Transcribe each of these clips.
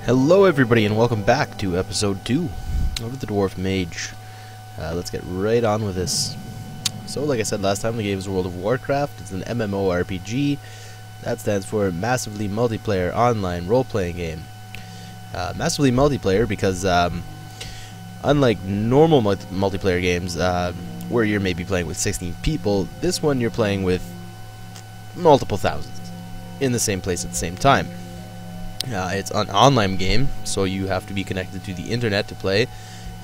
Hello everybody and welcome back to episode 2 of the Dwarf Mage. Let's get right on with this. So like I said last time, the game is World of Warcraft. It's an MMORPG. That stands for Massively Multiplayer Online Role-Playing Game. Massively multiplayer because unlike normal multiplayer games where you're maybe playing with 16 people, this one you're playing with multiple thousands in the same place at the same time. It's an online game, so you have to be connected to the internet to play,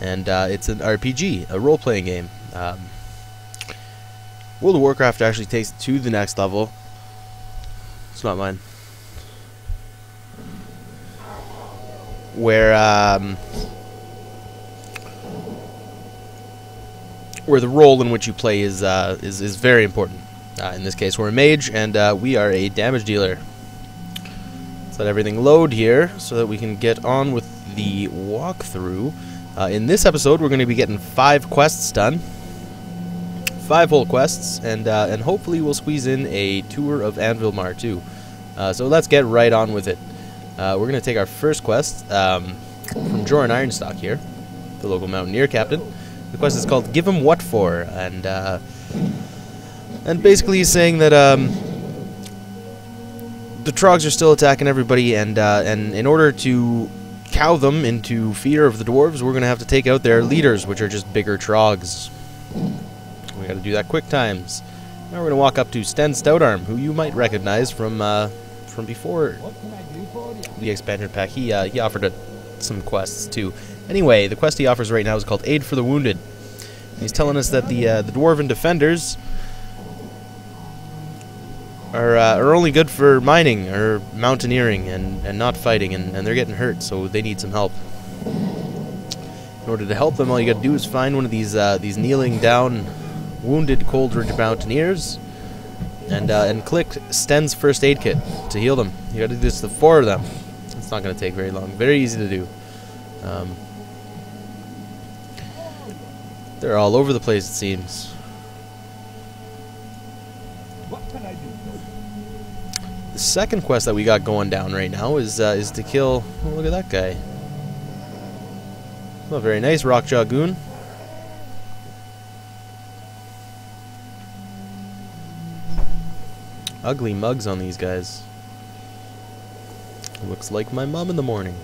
and it's an RPG, a role-playing game. World of Warcraft actually takes it to the next level. It's not mine. Where the role in which you play is very important. In this case, we're a mage, and we are a damage dealer. Let everything load here so that we can get on with the walkthrough. In this episode, we're going to be getting 5 quests done, 5 whole quests, and hopefully we'll squeeze in a tour of Anvilmar too. So let's get right on with it. We're going to take our first quest from Joran Ironstock here, the local mountaineer captain. The quest is called "Give 'em What For," and basically he's saying that the Troggs are still attacking everybody, and in order to cow them into fear of the Dwarves, we're going to have to take out their leaders, which are just bigger Troggs. We got to do that quick times. Now we're going to walk up to Sten Stoutarm, who you might recognize from before the expansion pack. He offered some quests too. Anyway, the quest he offers right now is called Aid for the Wounded. He's telling us that the Dwarven defenders are only good for mining or mountaineering and not fighting, and they're getting hurt, so they need some help. In order to help them, all you gotta do is find one of these kneeling down wounded Coldridge mountaineers and click Sten's first aid kit to heal them. You gotta do this to 4 of them. It's not gonna take very long. Very easy to do. They're all over the place, it seems. The second quest that we got going down right now is to kill. Oh, look at that guy. Oh, very nice, Rockjaw Goon. Ugly mugs on these guys. Looks like my mom in the morning.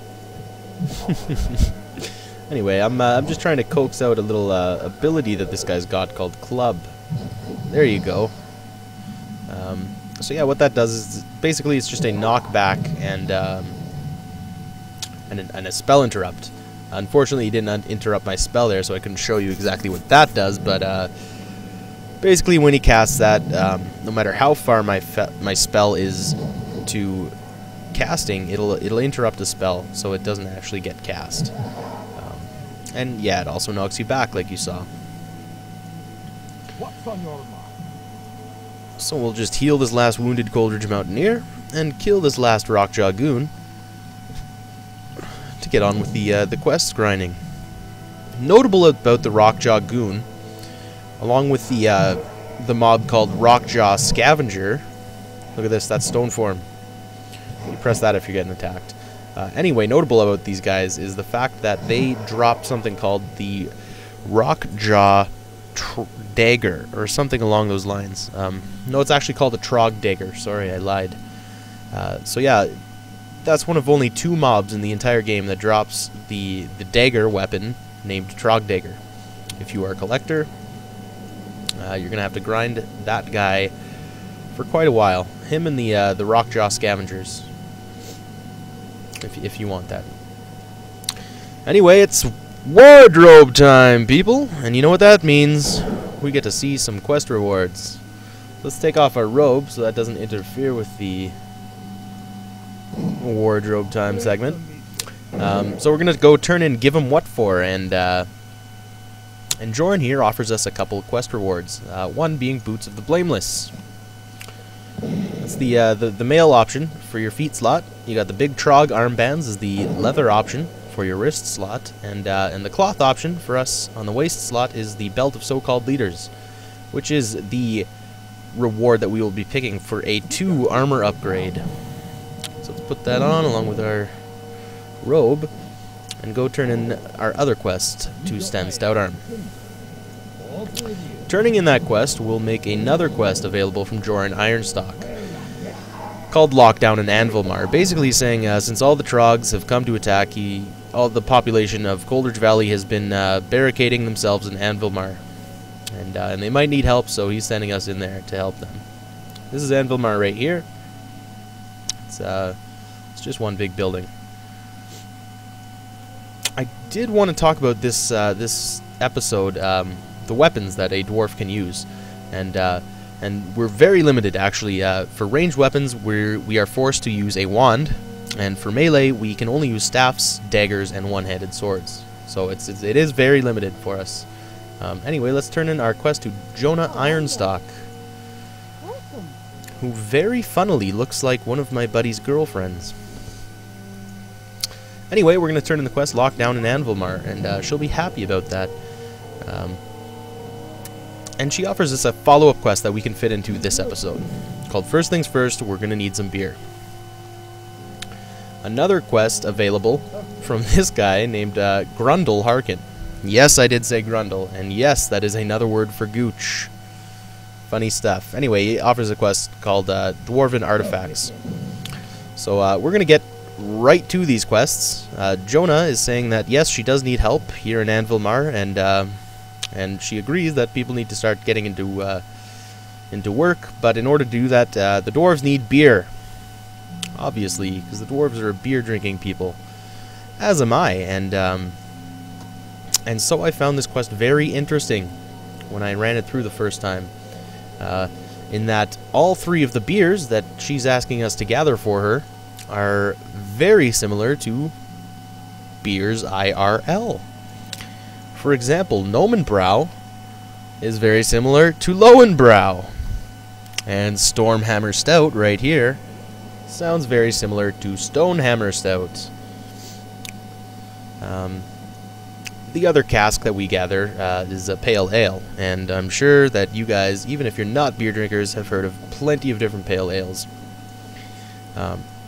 Anyway, I'm just trying to coax out a little ability that this guy's got called Club. There you go. So yeah, what that does is basically it's just a knockback and a spell interrupt. Unfortunately, he didn't interrupt my spell there, so I couldn't show you exactly what that does. But basically, when he casts that, no matter how far my spell is to casting, it'll interrupt the spell, so it doesn't actually get cast. And yeah, it also knocks you back, like you saw. What's on your mind? So we'll just heal this last wounded Coldridge Mountaineer and kill this last Rockjaw Goon to get on with the quest grinding. Notable about the Rockjaw Goon, along with the mob called Rockjaw Scavenger. Look at this, that's stone form. You press that if you're getting attacked. Anyway, notable about these guys is the fact that they drop something called the Rockjaw Dagger, or something along those lines. No, it's actually called a Trogg Dagger. Sorry, I lied. So yeah, that's one of only 2 mobs in the entire game that drops the dagger weapon named Trogg Dagger. If you are a collector, you're gonna have to grind that guy for quite a while. Him and the Rockjaw Scavengers, if you want that. Anyway, it's wardrobe time, people, and you know what that means. We get to see some quest rewards. Let's take off our robe so that doesn't interfere with the wardrobe time segment. So we're gonna go turn in "Give 'em What For," and Joran here offers us a couple of quest rewards. One being Boots of the Blameless. That's the male option for your feet slot. You got the big Trogg armbands as the leather option for your wrist slot, and the cloth option for us on the waist slot is the Belt of So-Called Leaders, which is the reward that we will be picking for a 2 armor upgrade. So let's put that on along with our robe, and go turn in our other quest to Sten Stout Arm. Turning in that quest will make another quest available from Joran Ironstock, called Lockdown in Anvilmar. Basically saying, since all the Troggs have come to attack, all the population of Coldridge Valley has been barricading themselves in Anvilmar. And they might need help, so he's sending us in there to help them. This is Anvilmar right here. It's just one big building. I did want to talk about this this episode, the weapons that a dwarf can use, and we're very limited actually. For ranged weapons, we are forced to use a wand, and for melee, we can only use staffs, daggers, and one-handed swords. So it is very limited for us. Anyway, let's turn in our quest to Jonah Ironstock, who very funnily looks like one of my buddy's girlfriends. Anyway, we're going to turn in the quest Lockdown in Anvilmar, and she'll be happy about that. And she offers us a follow-up quest that we can fit into this episode, called First Things First, We're Going to Need Some Beer. Another quest available from this guy named Grundle Harkin. Yes, I did say Grundle, and yes, that is another word for gooch. Funny stuff. Anyway, he offers a quest called Dwarven Artifacts. So we're going to get right to these quests. Jonah is saying that yes, she does need help here in Anvilmar, and she agrees that people need to start getting into work. But in order to do that, the dwarves need beer, obviously, because the dwarves are a beer-drinking people, as am I. And so I found this quest very interesting when I ran it through the first time. In that all three of the beers that she's asking us to gather for her are very similar to beers IRL. For example, Nomenbrow is very similar to Lowenbrow. And Stormhammer Stout right here sounds very similar to Stonehammer Stout. The other cask that we gather is a pale ale, and I'm sure that you guys, even if you're not beer drinkers, have heard of plenty of different pale ales.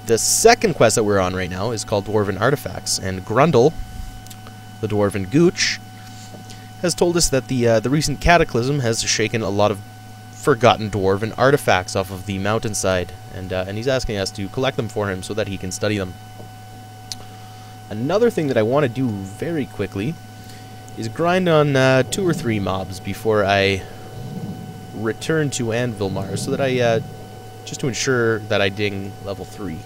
The second quest that we're on right now is called Dwarven Artifacts, and Grundle, the Dwarven Gooch, has told us that the recent cataclysm has shaken a lot of forgotten Dwarven artifacts off of the mountainside, and he's asking us to collect them for him so that he can study them. Another thing that I want to do very quickly is grind on 2 or 3 mobs before I return to Anvilmar, so that I just to ensure that I ding level 3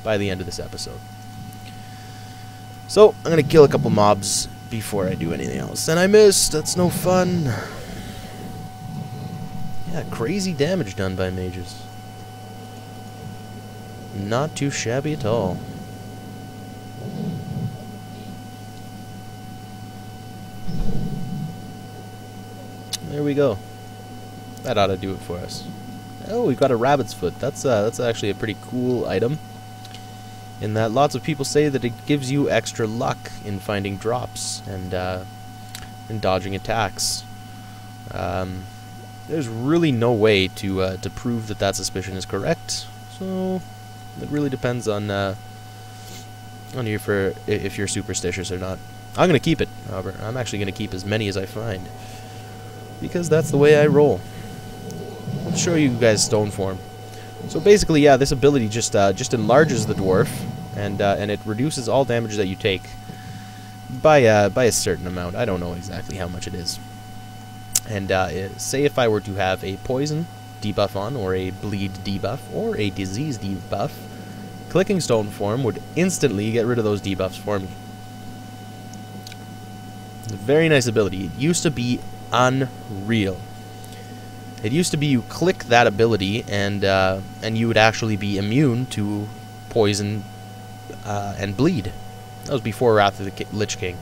by the end of this episode. So I'm gonna kill a couple mobs before I do anything else. And I missed. That's no fun. Yeah, crazy damage done by mages. Not too shabby at all. There we go. That ought to do it for us. Oh, we've got a rabbit's foot. That's actually a pretty cool item. In that lots of people say that it gives you extra luck in finding drops and in dodging attacks. There's really no way to prove that that suspicion is correct. So it really depends on you if you're superstitious or not. I'm gonna keep it, however. I'm actually gonna keep as many as I find, because that's the way I roll. I'll show you guys stone form. So basically, yeah, this ability just enlarges the dwarf, and it reduces all damage that you take by a certain amount. I don't know exactly how much it is. And say if I were to have a poison debuff on, or a bleed debuff, or a disease debuff, clicking stone form would instantly get rid of those debuffs for me. It's a very nice ability. It used to be unreal. It used to be you click that ability and you would actually be immune to poison and bleed. That was before Wrath of the Lich King.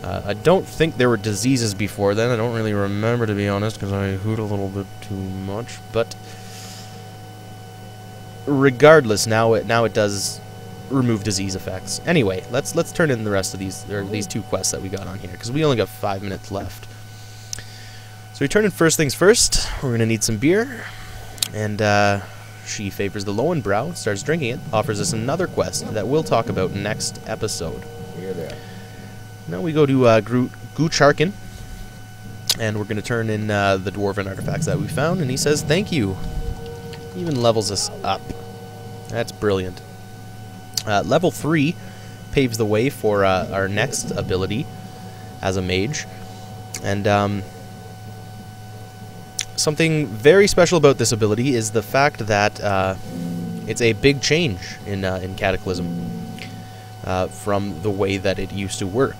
I don't think there were diseases before then. I don't really remember, to be honest, because I hoot a little bit too much. But regardless, now it does remove disease effects. Anyway, let's turn in the rest of these 2 quests that we got on here, because we only got 5 minutes left. So we turn in First Things First. We're gonna need some beer, and She favors the Lowenbrow, starts drinking it, offers us another quest that we'll talk about next episode. Now we go to Gucharkin, and we're going to turn in the Dwarven artifacts that we found, and he says thank you. He even levels us up. That's brilliant. Level 3 paves the way for our next ability as a mage, and something very special about this ability is the fact that it's a big change in Cataclysm from the way that it used to work.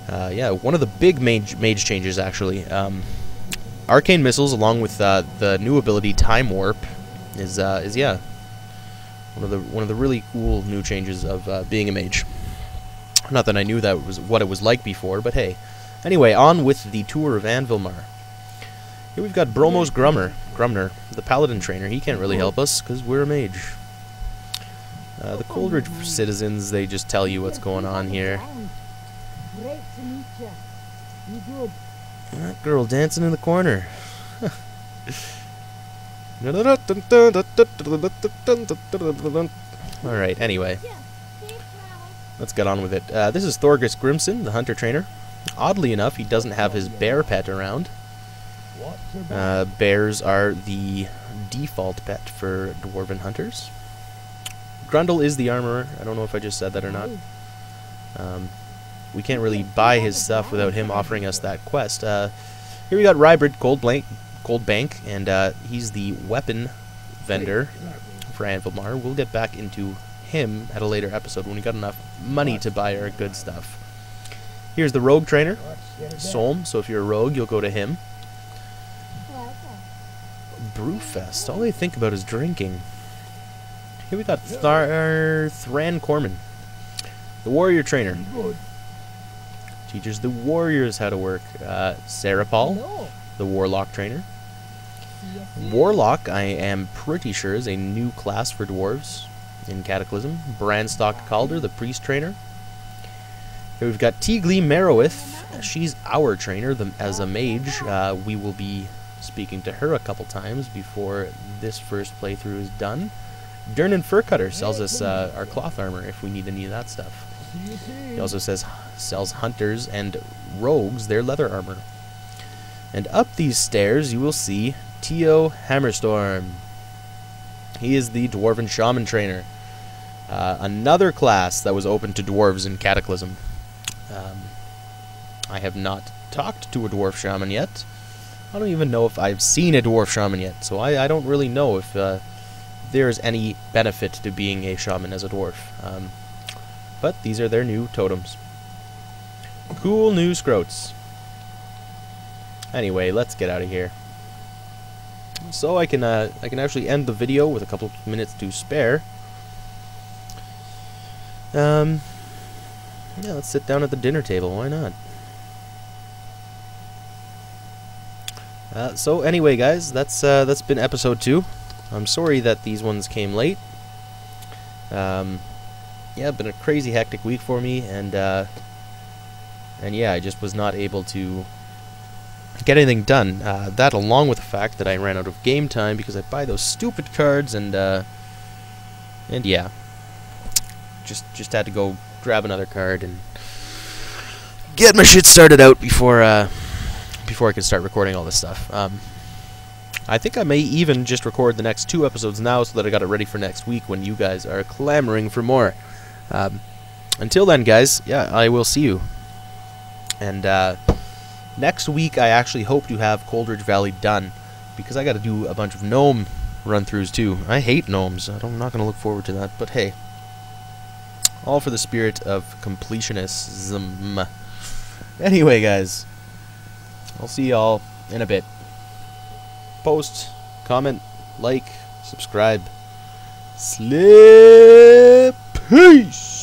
Yeah, one of the big mage changes, actually. Arcane Missiles, along with the new ability Time Warp, is yeah, one of the really cool new changes of being a mage. Not that I knew that was what it was like before, but hey. Anyway, on with the tour of Anvilmar. Here we've got Bromos Grumner, the paladin trainer. He can't really help us because we're a mage. The Coldridge citizens, they just tell you what's going on here. Great to meet you. You good? That girl dancing in the corner. Alright, anyway. Let's get on with it. This is Thorgus Grimson, the hunter trainer. Oddly enough, he doesn't have his bear pet around. Bears are the default pet for dwarven hunters. Grundle is the armorer. I don't know if I just said that or not. We can't really buy his stuff without him offering us that quest. Here we got Rybrid Goldbank, and he's the weapon vendor for Anvilmar. We'll get back into him at a later episode when we got enough money to buy our good stuff. Here's the rogue trainer, Solm, so if you're a rogue, you'll go to him. Brewfest, all they think about is drinking. Here we got Thran Corman, the warrior trainer. Teaches the warriors how to work. Sarah Paul, the warlock trainer. Warlock, I am pretty sure, is a new class for dwarves in Cataclysm. Branstock Calder, the priest trainer. Here we've got Tigli Merowith. She's our trainer as a mage. We will be speaking to her a couple times before this first playthrough is done. Durnan Furcutter sells us our cloth armor if we need any of that stuff. He also sells hunters and rogues their leather armor. And up these stairs you will see Tio Hammerstorm. He is the Dwarven Shaman trainer. Another class that was open to dwarves in Cataclysm. I have not talked to a dwarf shaman yet. I don't even know if I've seen a dwarf shaman yet, so I don't really know if there's any benefit to being a shaman as a dwarf. But these are their new totems. Cool new scroats. Anyway, let's get out of here. So I can actually end the video with a couple of minutes to spare. Yeah, let's sit down at the dinner table. Why not? So anyway, guys, that's been episode 2. I'm sorry that these ones came late. Yeah, been a crazy hectic week for me, and yeah, I just was not able to get anything done. That, along with the fact that I ran out of game time because I buy those stupid cards, and yeah, just had to go grab another card and get my shit started out before I can start recording all this stuff. I think I may even just record the next 2 episodes now so that I got it ready for next week when you guys are clamoring for more. Until then, guys, yeah, I will see you. And next week I actually hope to have Coldridge Valley done, because I got to do a bunch of gnome run-throughs too. I hate gnomes. I'm not going to look forward to that, but hey. All for the spirit of completionism. Anyway, guys, I'll see y'all in a bit. Post, comment, like, subscribe. Slip. Peace.